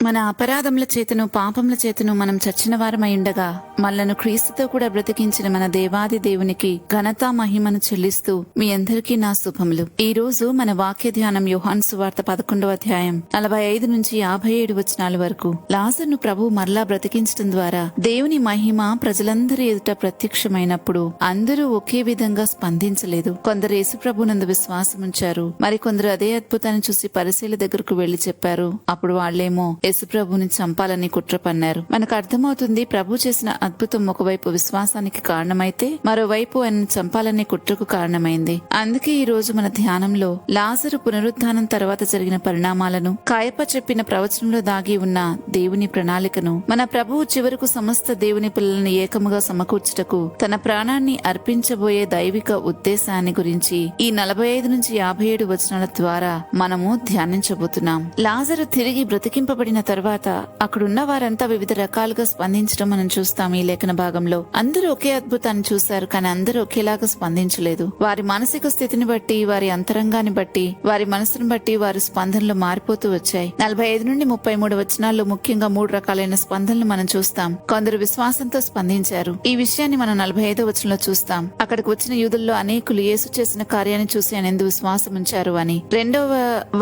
మన అపరాధముల చేతను పాపముల చేతను మనం చచ్చిన వారమైండగా మనలను క్రీస్తుతో కూడా బ్రతికించిన మన దేవాది దేవునికి ఘనత మహిమను చెల్లిస్తూ మీ అందరికీ నా శుభములు. ఈ రోజు మన వాక్య ధ్యానం యోహాను సువార్త 11వ అధ్యాయం 45 నుంచి 57 వచనాల వరకు. లాజరును ప్రభు మరలా బ్రతికించడం ద్వారా దేవుని మహిమ ప్రజలందరి ఎదుట ప్రత్యక్షమైనప్పుడు అందరూ ఒకే విధంగా స్పందించలేదు. కొందరు యేసుప్రభునందు విశ్వాసముంచారు, మరికొందరు అదే అద్భుతాన్ని చూసి పరిశీల దగ్గరకు వెళ్లి చెప్పారు. అప్పుడు వాళ్లేమో యేసుప్రభుని చంపాలని కుట్ర పన్నారు. మనకు అర్థమవుతుంది, ప్రభు చేసిన అద్భుతం ఒకవైపు విశ్వాసానికి కారణమైతే మరోవైపు ఆయన చంపాలనే కుట్రకు కారణమైంది. అందుకే ఈ రోజు మన ధ్యానంలో లాజరు పునరుద్ధానం తర్వాత జరిగిన పరిణామాలను, కాయప చెప్పిన ప్రవచనంలో దాగి ఉన్న దేవుని ప్రణాళికను, మన ప్రభువు చివరకు సమస్త దేవుని పిల్లలను ఏకముగా సమకూర్చుటకు తన ప్రాణాన్ని అర్పించబోయే దైవిక ఉద్దేశాన్ని గురించి ఈ 45 నుంచి 57 వచనాల ద్వారా మనము ధ్యానించబోతున్నాం. లాజరు తిరిగి బ్రతికింపబడిన తర్వాత అక్కడున్న వారంతా వివిధ రకాలుగా స్పందించడం మనం చూస్తాం. ఈ లేఖన భాగంలో అందరూ ఒకే అద్భుతాన్ని చూశారు, కానీ అందరూ ఒకేలాగా స్పందించలేదు. వారి మానసిక స్థితిని బట్టి, వారి అంతరంగాన్ని బట్టి, వారి మనసును బట్టి వారి స్పందనలు మారిపోతూ వచ్చాయి. 45 నుండి 33 వచనాల్లో ముఖ్యంగా 3 రకాలైన స్పందనలు మనం చూస్తాం. కొందరు విశ్వాసంతో స్పందించారు. ఈ విషయాన్ని మనం 45వ వచనంలో చూస్తాం. అక్కడికి వచ్చిన యూదుల్లో అనేకులు యేసు చేసిన కార్యాన్ని చూసి ఆయన ఎందు విశ్వాసం ఉంచారు అని. రెండవ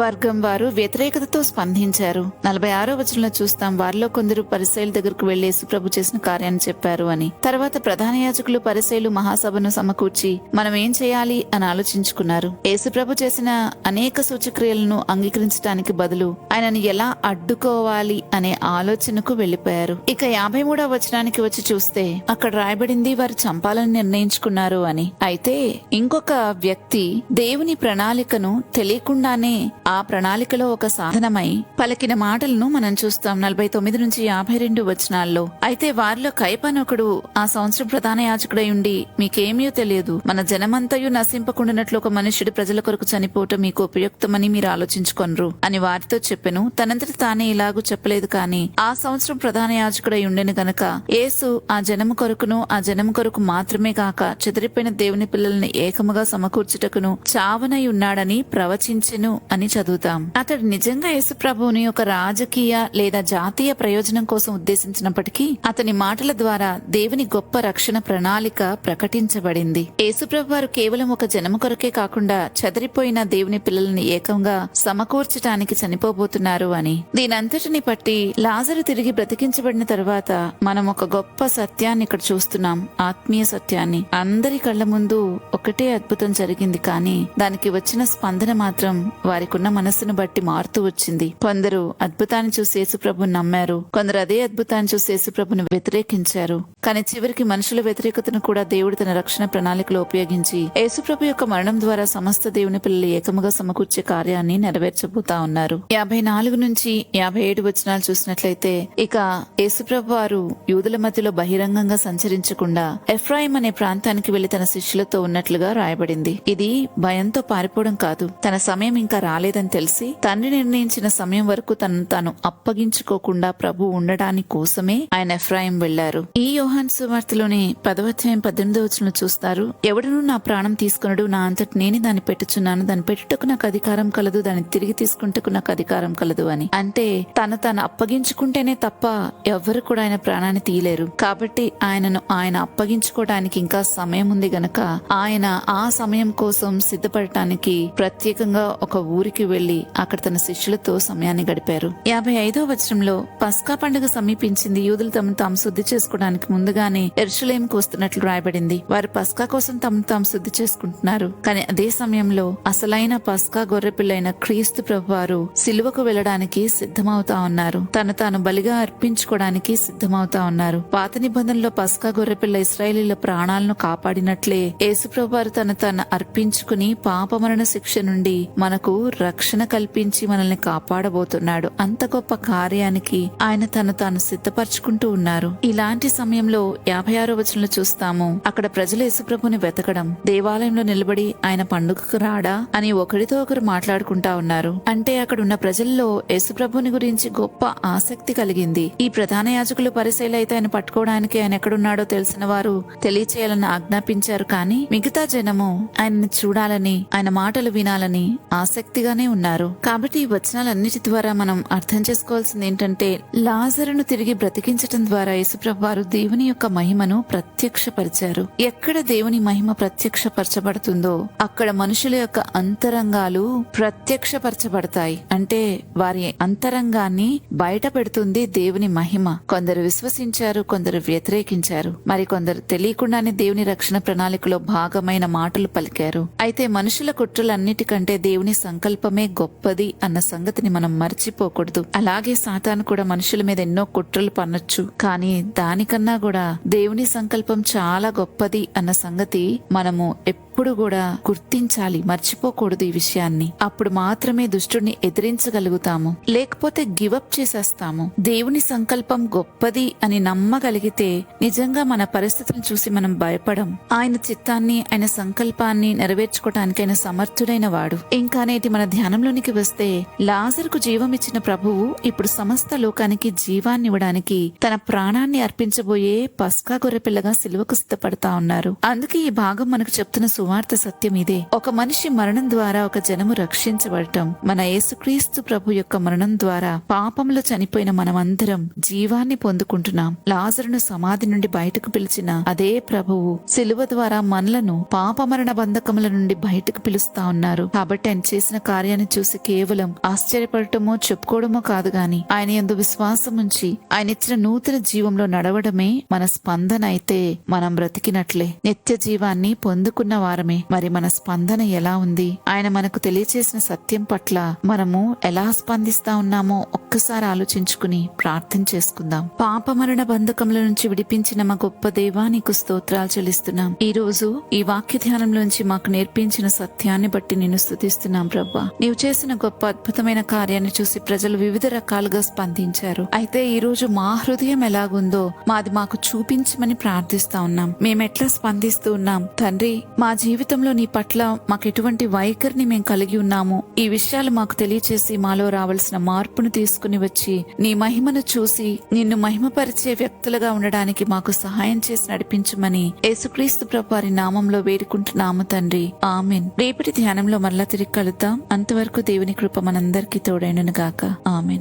వర్గం వారు వ్యతిరేకతతో స్పందించారు. 46వ వచనంలో చూస్తాం, వారిలో కొందరు పరిసయ్యుల దగ్గరకు వెళ్లి యేసుప్రభు చేసిన కార్యాన్ని చెప్పారు అని. తర్వాత ప్రధాన యాజకులు, పరిసయ్యులు మహాసభను సమకూర్చి మనం ఏం చేయాలి అని ఆలోచించుకున్నారు. యేసుప్రభు చేసిన అనేక సూచక్రియలను అంగీకరించడానికి బదులు ఆయనను ఎలా అడ్డుకోవాలి అనే ఆలోచనకు వెళ్లిపోయారు. ఇక 53వ వచనానికి వచ్చి చూస్తే అక్కడ రాయబడింది వారు చంపాలని నిర్ణయించుకున్నారు అని. అయితే ఇంకొక వ్యక్తి దేవుని ప్రణాళికను తెలియకుండానే ఆ ప్రణాళికలో ఒక సాధనమై పలికిన మాటలను మనం చూస్తాం 49 నుంచి 52 వచనాల్లో. అయితే వారిలో కయపనొకడు ఆ సంవత్సరం ప్రధాన యాజకుడై ఉండి, మీకేమీ తెలియదు, మన జనమంతయు నశింపకుండానట్లు ఒక మనుష్యుడు ప్రజల కొరకు చనిపోవటం మీకు ఉపయుక్తమని మీరు ఆలోచించుకొనరు అని వారితో చెప్పెను. తనంతట తానే ఇలాగూ చెప్పలేదు, కాని ఆ సంవత్సరం ప్రధాన యాజకుడై ఉండెను గనక యేసు ఆ జనము కొరకును ఆ జనము కొరకు మాత్రమే కాక చెదిరిపోయిన దేవుని పిల్లల్ని ఏకముగా సమకూర్చుటకును చావనై ఉన్నాడని ప్రవచించెను అని చదువుతాం. అతడు నిజంగా యేసు ప్రభువుని ఒక రాజకీయ లేదా జాతీయ ప్రయోజనం కోసం ఉద్దేశించినప్పటికీ అతని మాటల ద్వారా దేవుని గొప్ప రక్షణ ప్రణాళిక ప్రకటించబడింది. యేసుప్రభు వారు కేవలం ఒక జనము కొరకే కాకుండా చెదిరిపోయిన దేవుని పిల్లల్ని ఏకంగా సమకూర్చటానికి చనిపోబోతున్నారు అని. దీనంతటిని బట్టి లాజరు తిరిగి బ్రతికించబడిన తర్వాత మనం ఒక గొప్ప సత్యాన్ని ఇక్కడ చూస్తున్నాం, ఆత్మీయ సత్యాన్ని. అందరి కళ్ల ముందు ఒకటే అద్భుతం జరిగింది, కానీ దానికి వచ్చిన స్పందన మాత్రం వారికున్న మనస్సును బట్టి మారుతూ వచ్చింది. కొందరు అద్భుతాన్ని చూసి యేసుప్రభుని నమ్మారు, కొందరు అదే అద్భుతాన్ని చూసి యేసుప్రభుని వ్యతిరేకించారు. కానీ చివరికి మనుషుల వ్యతిరేకతను కూడా దేవుడు తన రక్షణ ప్రణాళికలో ఉపయోగించి యేసుప్రభు యొక్క మరణం ద్వారా సమస్త దేవుని పిల్లలు ఏకముగా సమకూర్చే కార్యాన్ని నెరవేర్చబోతా ఉన్నారు. 54 నుంచి 57 వచనాలు చూసినట్లయితే, ఇక యేసుప్రభు వారు యూదుల మధ్యలో బహిరంగంగా సంచరించకుండా ఎఫ్రాయిం అనే ప్రాంతానికి వెళ్లి తన శిష్యులతో ఉన్నట్లుగా రాయబడింది. ఇది భయంతో పారిపోవడం కాదు, తన సమయం ఇంకా రాలేదని తెలిసి తండ్రి నిర్ణయించిన సమయం వరకు తనను తాను అప్పగించుకోకుండా ప్రభు ఉండడానికి కోసమే ఆయన ఎఫ్రాయిం వెళ్లారు. ఈ యోహాను సువార్తలోని 10వ అధ్యాయం 18వ వచనంలో చూస్తారు, ఎవడనూ నా ప్రాణం తీసుకొనడు, నా అంతటి నేనే దాన్ని పెట్టుచున్నాను, దాన్ని పెట్టుటకు నాకు అధికారం కలదు, దాన్ని తిరిగి తీసుకుంటకు నాకు అధికారం కలదు అని. అంటే తాను అప్పగించుకుంటేనే తప్ప ఎవ్వరు కూడా ఆయన ప్రాణాన్ని తీయలేరు. కాబట్టి ఆయన అప్పగించుకోవడానికి ఇంకా సమయం ఉంది గనక ఆయన ఆ సమయం కోసం సిద్ధపడటానికి ప్రత్యేకంగా ఒక ఊరికి వెళ్లి అక్కడ తన శిష్యులతో సమయాన్ని గడిపారు. 55వ వచనంలో పస్కా పండుగ సమీపించింది, యూదులు తమను తాము శుద్ధి చేసుకోవడానికి ముందుగానే యెరూషలేముకు వస్తున్నట్లు రాయబడింది. వారు పస్కా కోసం తమను తాము శుద్ధి చేసుకుంటున్నారు. కానీ అదే సమయంలో అసలైన పస్కా గొర్రెపిల్లైన క్రీస్తు ప్రభువారు సిలువకు వెళ్లడానికి సిద్ధమవుతా ఉన్నారు. తాను బలిగా అర్పించుకోవడానికి సిద్ధమవుతా ఉన్నారు. పాత నిబంధనలో పస్కా గొర్రెపిల్ల ఇశ్రాయేలీల ప్రాణాలను కాపాడినట్లే యేసు ప్రభువారు తను అర్పించుకుని పాపమరణ శిక్ష నుండి మనకు రక్షణ కల్పించి మనల్ని కాపాడబోతున్నాడు. అంత గొప్ప కార్యానికి ఆయన తాను సిద్ధపరచుకుంటూ ఉన్నారు. ఇలాంటి సమయంలో 56వ వచనంలో చూస్తాము, అక్కడ ప్రజలు యేసుప్రభుని వెతకడం, దేవాలయంలో నిలబడి ఆయన పండుగకు రాడా అని ఒకరితో ఒకరు మాట్లాడుకుంటా ఉన్నారు. అంటే అక్కడ ఉన్న ప్రజల్లో యేసుప్రభుని గురించి గొప్ప ఆసక్తి కలిగింది. ఈ ప్రధాన యాజకులు పరిసయ్యులు అయితే ఆయన పట్టుకోవడానికి ఆయన ఎక్కడున్నాడో తెలిసిన వారు తెలియచేయాలని ఆజ్ఞాపించారు. కానీ మిగతా జనము ఆయన్ని చూడాలని, ఆయన మాటలు వినాలని ఆసక్తిగానే ఉన్నారు. కాబట్టి ఈ వచనాలన్నిటి ద్వారా మనం అర్థం చేసుకోవాల్సింది ఏంటంటే లాజరును తిరిగి బ్రతికించటం ద్వారా యేసుప్రభు వారు దేవుని యొక్క మహిమను ప్రత్యక్షపరిచారు. ఎక్కడ దేవుని మహిమ ప్రత్యక్షపరచబడుతుందో అక్కడ మనుషుల యొక్క అంతరంగాలు ప్రత్యక్షపరచబడతాయి. అంటే వారి అంతరంగాన్ని బయట పెడుతుంది దేవుని మహిమ. కొందరు విశ్వసించారు, కొందరు వ్యతిరేకించారు, మరి కొందరు తెలియకుండానే దేవుని రక్షణ ప్రణాళికలో భాగమైన మాటలు పలికారు. అయితే మనుషుల కుట్రలన్నిటికంటే దేవుని సంకల్పమే గొప్పది అన్న సంగతిని మనం మర్చిపోకూడదు. అలాగే సాతాను కూడా మనుషుల మీద ఎన్నో కుట్రలు పన్నొచ్చు, కానీ దానికన్నా కూడా దేవుని సంకల్పం చాలా గొప్పది అన్న సంగతి మనము ఎప్పుడు కూడా గుర్తించాలి, మర్చిపోకూడదు ఈ విషయాన్ని. అప్పుడు మాత్రమే దుష్టుడిని ఎదిరించగలుగుతాము, లేకపోతే గివప్ చేసేస్తాము. దేవుని సంకల్పం గొప్పది అని నమ్మగలిగితే నిజంగా మన పరిస్థితులను చూసి మనం భయపడం. ఆయన చిత్తాన్ని, ఆయన సంకల్పాన్ని నెరవేర్చుకోవటానికి ఆయన సమర్థుడైన వాడు. ఇంకా నేటి మన ధ్యానంలోనికి వస్తే, లాజరుకు జీవం ఇచ్చిన ప్రభువు ఇప్పుడు సమస్త లోకానికి జీవాన్ని ఇవ్వడానికి తన ప్రాణాన్ని అర్పించబోయే పస్కా గొర్రెపిల్లగా సిలువకు సిద్ధపడతా ఉన్నారు. అందుకే ఈ భాగం మనకు చెప్తున్న సువార్త సత్యం ఇదే. ఒక మనిషి మరణం ద్వారా ఒక జనము రక్షించబడటం, మన యేసుక్రీస్తు ప్రభు యొక్క మరణం ద్వారా పాపంలో చనిపోయిన మనమందరం జీవాన్ని పొందుకుంటున్నాం. లాజరును సమాధి నుండి బయటకు పిలిచిన అదే ప్రభువు సిలువ ద్వారా మనలను పాపమరణ బంధకముల నుండి బయటకు పిలుస్తా ఉన్నారు. కాబట్టి ఆయన చేసిన కార్యాన్ని చూసి కేవలం ఆశ్చర్యపడటమో చెప్పుకోవడమో కాదు గాని ఆయన యందు విశ్వాసం ఉంచి ఆయన ఇచ్చిన నూతన జీవంలో నడవడమే మన స్పందన. అయితే మనం బ్రతికినట్లే, నిత్య జీవాన్ని పొందుకున్న వారమే. మరి మన స్పందన ఎలా ఉంది? ఆయన మనకు తెలియచేసిన సత్యం పట్ల మనము ఎలా స్పందిస్తా ఉన్నామో ఒక్కసారి ఆలోచించుకుని ప్రార్థన చేసుకుందాం. పాపమరణ బంధకముల నుంచి విడిపించిన మా గొప్ప దేవా, నీకు స్తోత్రాలు చెల్లిస్తున్నాం. ఈ రోజు ఈ వాక్య ధ్యానంలోంచి మాకు నేర్పించిన సత్యాన్ని బట్టి నిన్ను స్తుతిస్తున్నాం ప్రభా. నీవు చేసిన గొప్ప అద్భుతమైన కార్యాన్ని చూసి ప్రజలు వివిధ రకాలుగా స్పందించారు. అయితే ఈ రోజు మా హృదయం ఎలాగుందో మాది మాకు చూపించమని ప్రార్థిస్తా ఉన్నాం. మేమెట్లా స్పందిస్తూ ఉన్నాం తండ్రి? మా జీవితంలో నీ పట్ల మాకు ఎటువంటి వైఖరిని మేము కలిగి ఉన్నాము, ఈ విషయాలు మాకు తెలియచేసి మాలో రావాల్సిన మార్పును తీసుకుని వచ్చి నీ మహిమను చూసి నిన్ను మహిమపరిచే వ్యక్తులుగా ఉండడానికి మాకు సహాయం చేసి నడిపించమని యేసుక్రీస్తు ప్రభు వారి నామంలో వేడుకుంటున్నాము తండ్రి. ఆమెన్. రేపటి ధ్యానంలో మరలా తిరిగి కలుద్దాం. అంతవరకు దేవుని కృప మనందరికీ తోడైనను గాక. ఆమెన్.